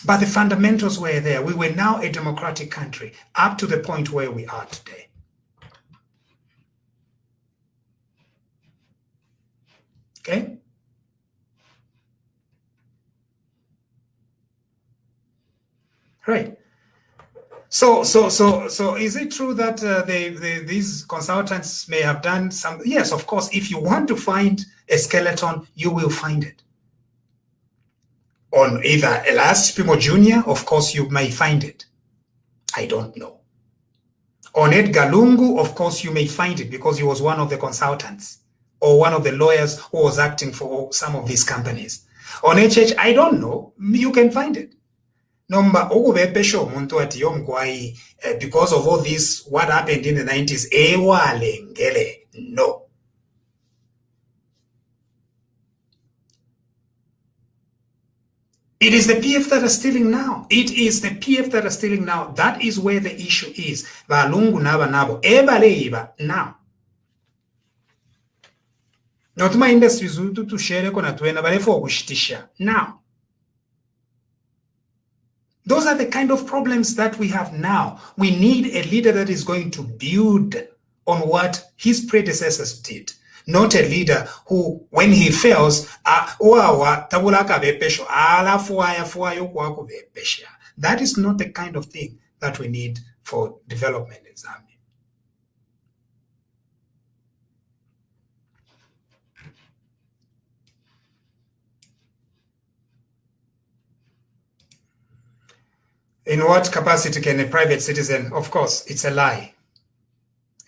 But the fundamentals were there. We were now a democratic country up to the point where we are today. Okay? Right. So is it true that these consultants may have done some? Yes, of course. If you want to find a skeleton, you will find it. On either Elias Chipimo Jr., of course, you may find it. I don't know. On Edgar Lungu, of course, you may find it because he was one of the consultants or one of the lawyers who was acting for some of these companies. On HH, I don't know. You can find it. Number because of all this, what happened in the 90s, no. It is the PF that are stealing now. It is the PF that are stealing now. That is where the issue is. Valungu naba nabo. Now. Not my industry to share now. Those are the kind of problems that we have now. We need a leader that is going to build on what his predecessors did. Not a leader who, when he fails, that is not the kind of thing that we need for development in Zambia. In what capacity can a private citizen? Of course, it's a lie.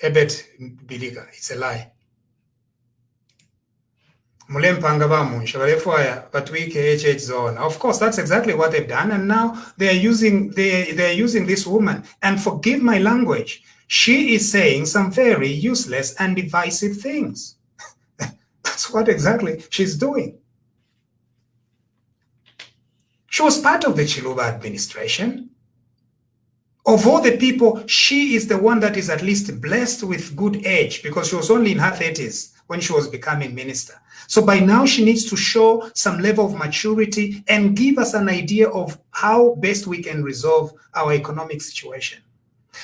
Ebet Biliga, it's a lie. Of course, that's exactly what they've done, and now they're using this woman. And forgive my language, she is saying some very useless and divisive things. That's what exactly she's doing. She was part of the Chiluba administration. Of all the people, she is the one that is at least blessed with good age because she was only in her 30s when she was becoming minister. So by now she needs to show some level of maturity and give us an idea of how best we can resolve our economic situation.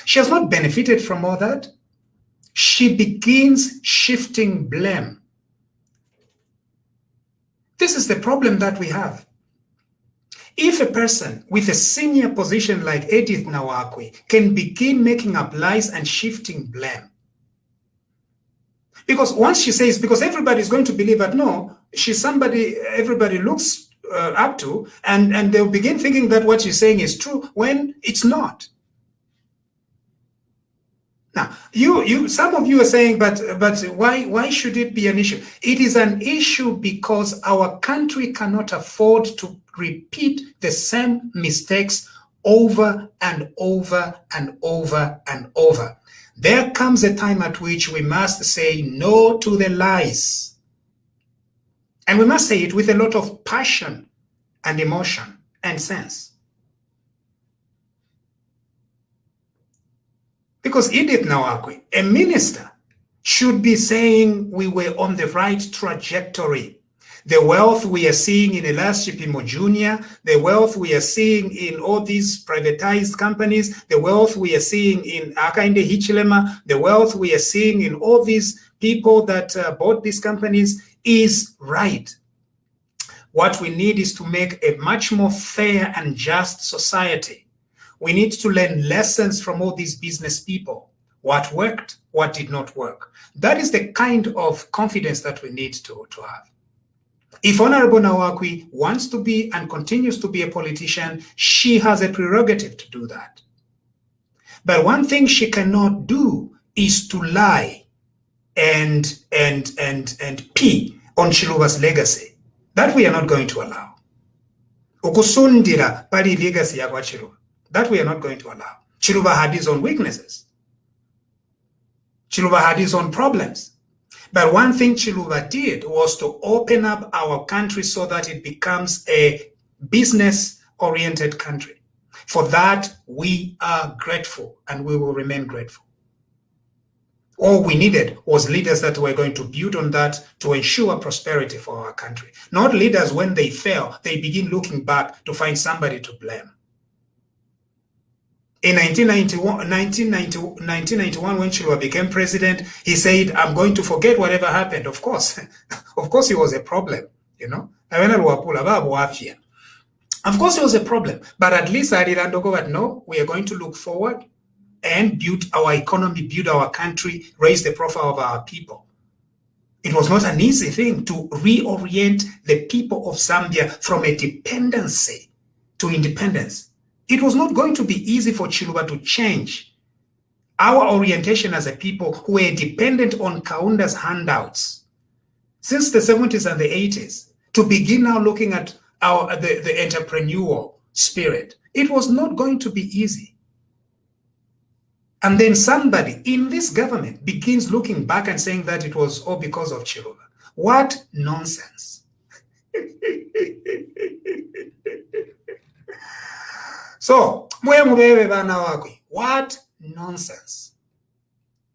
She has not benefited from all that. She begins shifting blame. This is the problem that we have. If a person with a senior position like Edith Nawakwi can begin making up lies and shifting blame, because once she says, because everybody is going to believe that, no, she's somebody everybody looks up to, and they'll begin thinking that what she's saying is true when it's not. Now, some of you are saying, but why should it be an issue? It is an issue because our country cannot afford to repeat the same mistakes over and over and over and over. There comes a time at which we must say no to the lies. And we must say it with a lot of passion and emotion and sense. Because Edith Nawakwi, a minister, should be saying we were on the right trajectory. The wealth we are seeing in Elias Chipimo Jr., the wealth we are seeing in all these privatized companies, the wealth we are seeing in Akainde Hichilema, the wealth we are seeing in all these people that bought these companies is right. What we need is to make a much more fair and just society. We need to learn lessons from all these business people. What worked, what did not work. That is the kind of confidence that we need to have. If Honorable Nawakwi wants to be and continues to be a politician, she has a prerogative to do that. But one thing she cannot do is to lie and pee on Chiluba's legacy. That we are not going to allow. Ukusundira pali legacy ya kwa Chiluba. That we are not going to allow. Chiluba had his own weaknesses. Chiluba had his own problems. But one thing Chiluba did was to open up our country so that it becomes a business-oriented country. For that, we are grateful and we will remain grateful. All we needed was leaders that were going to build on that to ensure prosperity for our country. Not leaders, when they fail, they begin looking back to find somebody to blame. In 1991, when Chiluba became president, he said, I'm going to forget whatever happened. Of course, of course, he was a problem, you know. Of course, it was a problem, but at least I didn't go, but no, we are going to look forward and build our economy, build our country, raise the profile of our people. It was not an easy thing to reorient the people of Zambia from a dependency to independence. It was not going to be easy for Chiluba to change our orientation as a people who were dependent on Kaunda's handouts since the 70s and the 80s to begin now looking at the entrepreneurial spirit. It was not going to be easy. And then somebody in this government begins looking back and saying that it was all because of Chiluba. What nonsense. So, what nonsense.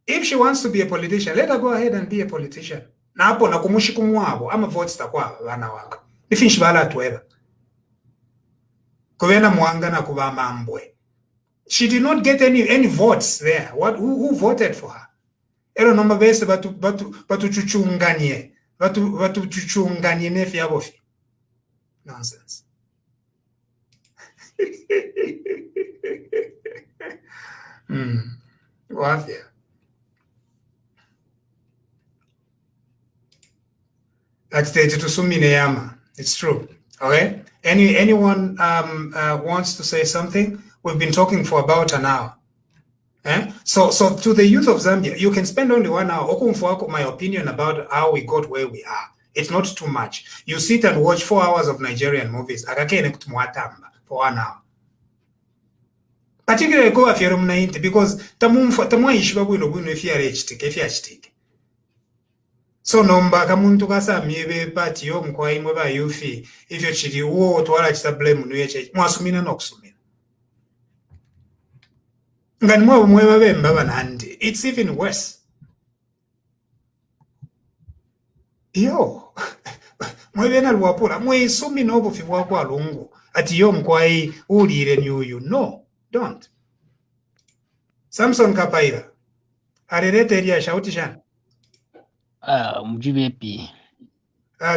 If she wants to be a politician, let her go ahead and be a politician. I'm a vote she did not get any votes there. Who voted for her? Nonsense. That's the it's true. Okay. Anyone wants to say something? We've been talking for about an hour. So to the youth of Zambia, you can spend only 1 hour. My opinion about how we got where we are. It's not too much. You sit and watch 4 hours of Nigerian movies. For 1 hour. Particularly go if you're 90 because so nomba kamuntu kasamye party yo mkwai mwe ba yufi ifyo chiri wo twala chisablame nuyeche mwasumina nokusumina ngani mwe babemba banandi. It's even worse. Yo mwe bena lwapula mwe isumi nobo fibwa kwa lungu ati yo mkwai ulire nyuyu. No, don't. Samson Kapaira arerete ria shauti shana Mujibepi.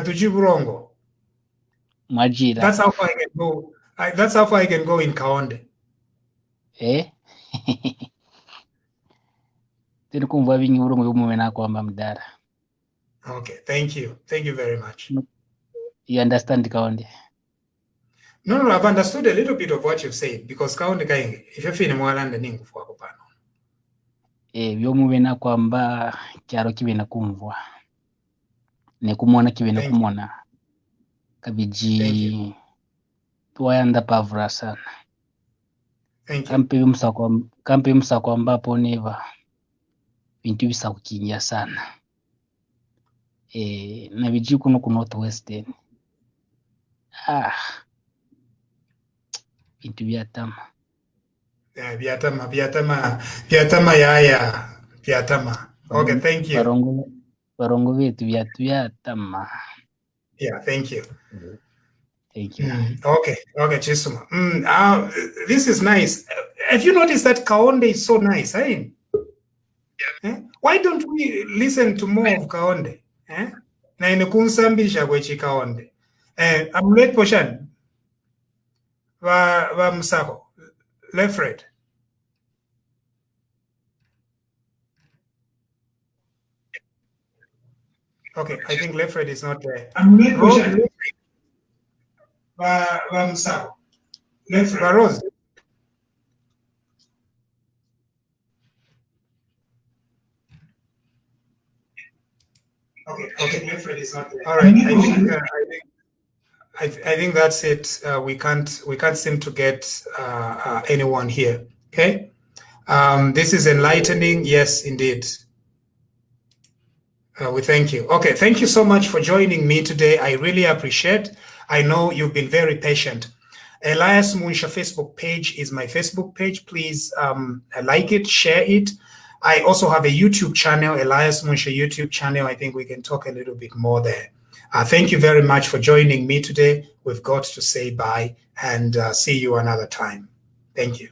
Tujiburongo. Majira. That's how far I can go. That's how far I can go in Kaonde. Tirikumva vingi urongo yumumena kwamba mdara. Okay, thank you. Thank you very much. You understand Kaonde? No, I've understood a little bit of what you've said because Kaonde kainge, if you're feeling more than the ningu for kupano. Byomubena kwamba kyaro kibena kumvwa nekumona kibena kumona kabiji twayanda pavura sana. Kampe msako ambapo neva bintu bisa kukinya sana na biji kuno ku northwestern bintu byatama. Viatama yaya. Viatama. Okay, thank you. Barongo vetu viatama. Yeah, thank you. Thank you. Okay, Chisuma. This is nice. Have you noticed that Kaonde is so nice, eh? Yeah. Why don't we listen to more of Kaonde? Na inekunsambilisha kwechi Kaonde. Amulet Poshan. Va Musako. Lefred. Okay, I think Lefred is not there. Rose. Okay, Lefred is not there. All right, I think that's it. We can't seem to get anyone here. Okay, this is enlightening. Yes, indeed. We thank you. Okay, thank you so much for joining me today. I really appreciate. I know you've been very patient. Elias Munsha Facebook page is my Facebook page. Please like it, share it. I also have a YouTube channel, Elias Munshe YouTube channel. I think we can talk a little bit more there. Thank you very much for joining me today. We've got to say bye and see you another time. Thank you.